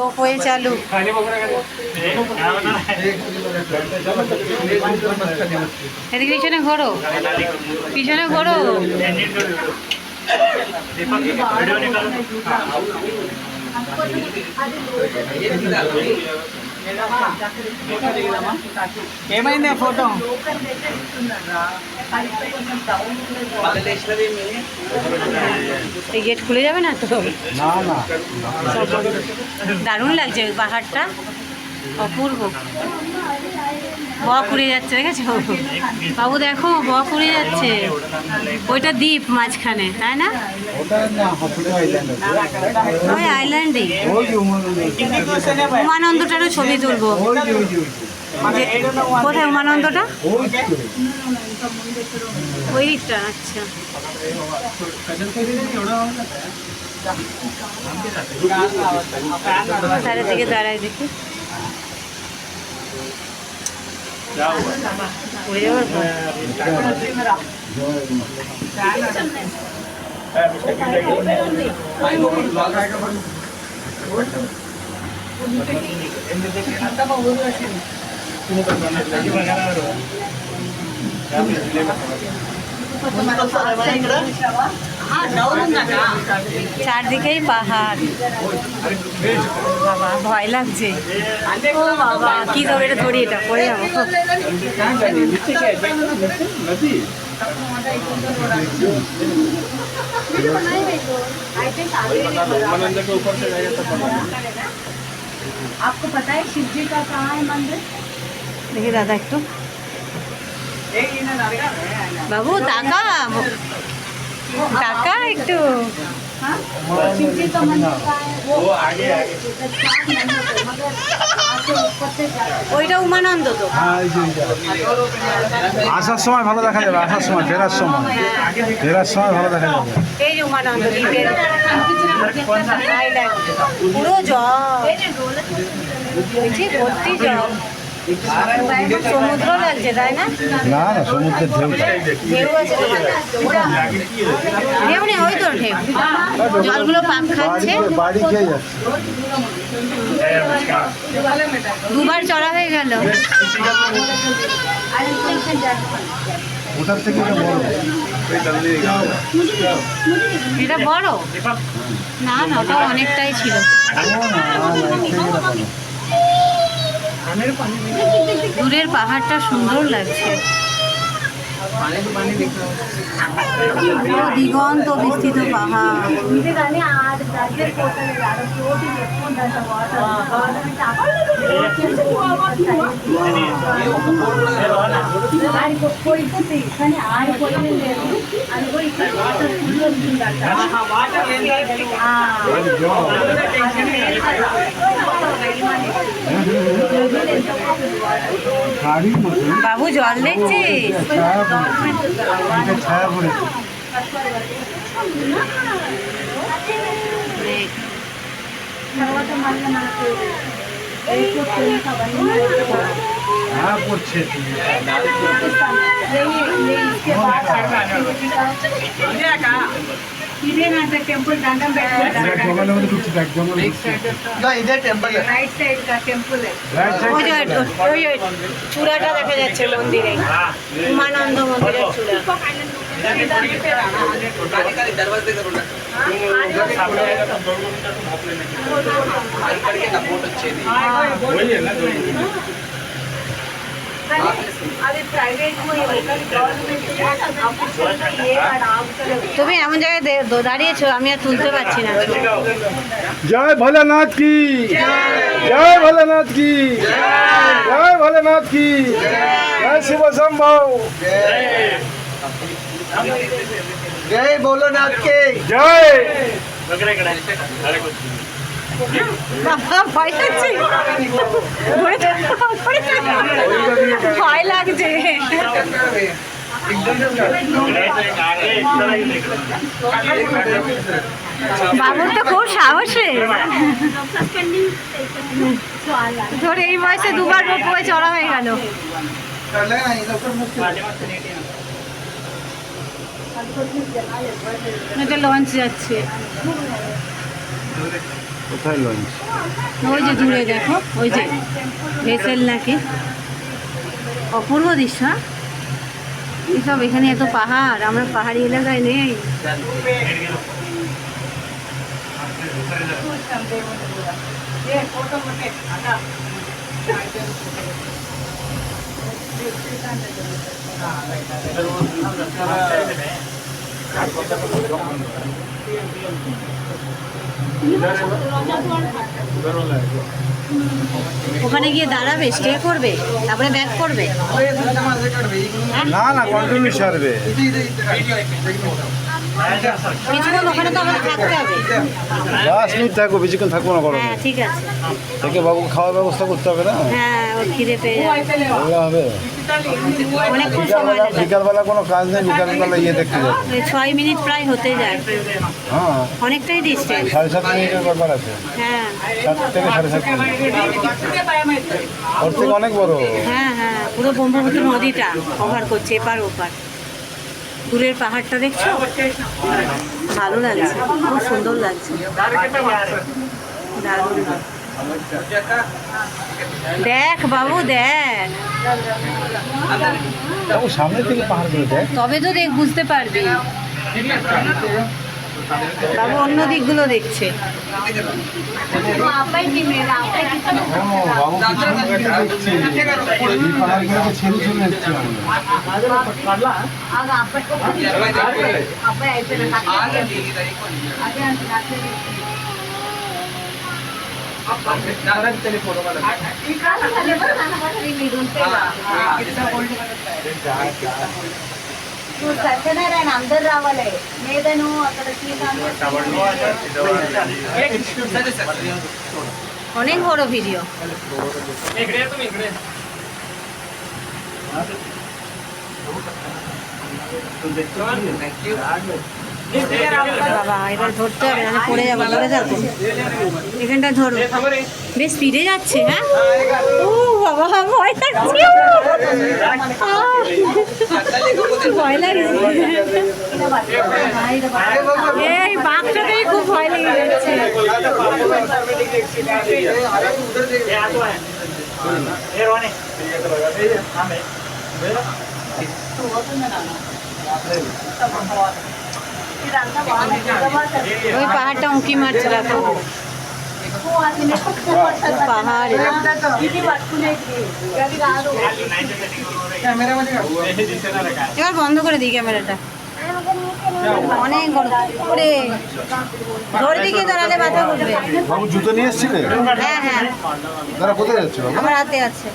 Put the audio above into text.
रोप वे चालू। এদিকে পিছনে ঘোরো, পিছনে ঘোরো। ఏమైంది ఫోటో? এই গেট খুলে যাবে না তো? না না, দারুণ লাগছে পাহাড়টা, অপূর্ব। বক উড়ে যাচ্ছে, দেখেছো বাবু? দেখো বক উড়ে যাচ্ছে। ওইটা দ্বীপ মাঝখানে, তাই না? ওই আইল্যান্ডই। উমানন্দটারও ছবি তুলবো। কোথায় উমানন্দটা? ওই দিকটা। আচ্ছা, তারের দিকে দাঁড়ায় দেখি। চারদিকেই পাহাড়। বাবা ভয় লাগছে। ও বাবা, কি ধরে এটা ধরি, এটা পড়ে যাবো। आपको पता है शिव जी का कहाँ है मंदिर? দেখি দাদা একটু। বাবু টাকা, টাকা একটু। शिव जी का मंदिर कहाँ है? वो आगे आगे। ওইটা উমানন্দ তো। আসার সময় ভালো দেখা যাবে, আসার সময়, ফেরার সময়, ফেরার সময় ভালো দেখা যাবে। এই যে উমানন্দ দ্বীপের আইল্যান্ড, পুরো জল, দেখছি ভর্তি জল। সমুদ্র লাগছে, তাই না? না না, সমুদ্রের ঢেউ। ঢেউ আছে, ঢেউ নেই, ওই তো ঢেউ, জলগুলো পাক খাচ্ছে। বাড়ি খেয়ে যাচ্ছে। দুবার চড়া হয়ে গেল। ওটার থেকে এটা বড়। এটা বড় না, না ওটা অনেকটাই ছিল। দূরের পাহাড়টা সুন্দর লাগছে, পুরো দিগন্ত বিস্তৃত পাহাড়। বাবু জল দেখছিস? ছায়া পড়েছে। হ্যাঁ পড়ছে। इधर ना टेम्पल डांडम बैठा জঙ্গলের মধ্যে ঢুকছে, দেখ জঙ্গলে इधर टेम्पल है, राइट साइड का टेम्पल है। ওই যে ওই যে চূড়াটা দেখা যাচ্ছে মন্দিরে, উমানন্দ মন্দিরের চূড়া। তুমি এমন জায়গায় দাঁড়িয়েছো, আমি আর তুলতে পারছি না। জয় ভোলেনাথ কি, জয় ভোলেনাথ কি, জয় ভোলেনাথ কি, জয় শিব শম্ভু, জয় ভোলেনাথ কি জয়। ভয় লাগছে, ভয় লাগছে। বাবুর তো খুব সাহসে, ধরে এই বয়সে দুবার রোপওয়ে চড়া হয়ে গেল। এটা লঞ্চ যাচ্ছে। কোথায় লঞ্চ? ওই যে দূরে দেখো, ওই যে ভেসেল নাকি, অপূর্ব দৃশ্য। হ্যাঁ? এইসব এখানে এত পাহাড়, আমরা পাহাড়ি এলাকায় নেই। ये फोटो में आना ওখানে গিয়ে দাঁড়াবে, স্টে করবে, তারপরে ব্যাক করবে। না না, কন্টিনিউ সারবে। কিছুক্ষণ ওখানে তো আমাদের থাকতে হবে। 10 মিনিট থাকবো, বেশিক্ষণ থাকবো না গরমে। হ্যাঁ ঠিক আছে। থেকে বাবুকে খাওয়ার ব্যবস্থা করতে হবে না? হ্যাঁ, ওর খিদে পেয়ে যাবে। ভালো হবে। অনেকক্ষণ সময় লাগে। বিকালবেলা কোনো কাজ নেই, বিকালবেলা ইয়ে দেখতে যাবো। 6 মিনিট প্রায় হতে যায়, হ্যাঁ, অনেকটাই ডিস্টেন্স। 7.5 মিনিটের ব্যাপার আছে। হ্যাঁ 7 থেকে 7.5 মিনিট। ওর থেকে অনেক বড়। হ্যাঁ হ্যাঁ, পুরো ব্রহ্মপুত্র নদীটা কভার করছে, এপার ওপার। দূরের পাহাড়টা দেখছো, ভালো লাগছে, খুব সুন্দর লাগছে, দারুণ। দেখ বাবু দেখ, বাবু সামনে থেকে পাহাড়গুলো দেখ। তবে তো দেখ, বুঝতে পারবি। বাবু অন্য দিকগুলো দেখছে। ও, বাবু পিছন থেকে দেখছি। এই পাহাড়গুলোকে ছেড়ে চলে এসছি আমরা। సత్యనారాయణ అందరు రావాలి లేదను అక్కడ অনেক বড় ভিডিও। বাবা এবার ধরতে হবে, নাহলে পড়ে যাবো, ধরে থাকো, এখানটা ধরো। বেশ স্পিডে যাচ্ছে। হ্যাঁ, ও বাবা ভয় লাগছে, ভয় লাগছে। এই বাঘটাতেই খুব ভয় লেগে যাচ্ছে। ওই পাহাড়টা উঁকি মারছে, দেখো পাহাড়। এবার বন্ধ করে দিই ক্যামেরাটা, অনেক গরম করে। ধরবি কি ধরালে মাথা ঘুরবে। বাবু জুতো নিয়ে এসছিলে? হ্যাঁ হ্যাঁ, দাদা কোথায় যাচ্ছে বাবু? আমার হাতে আছে।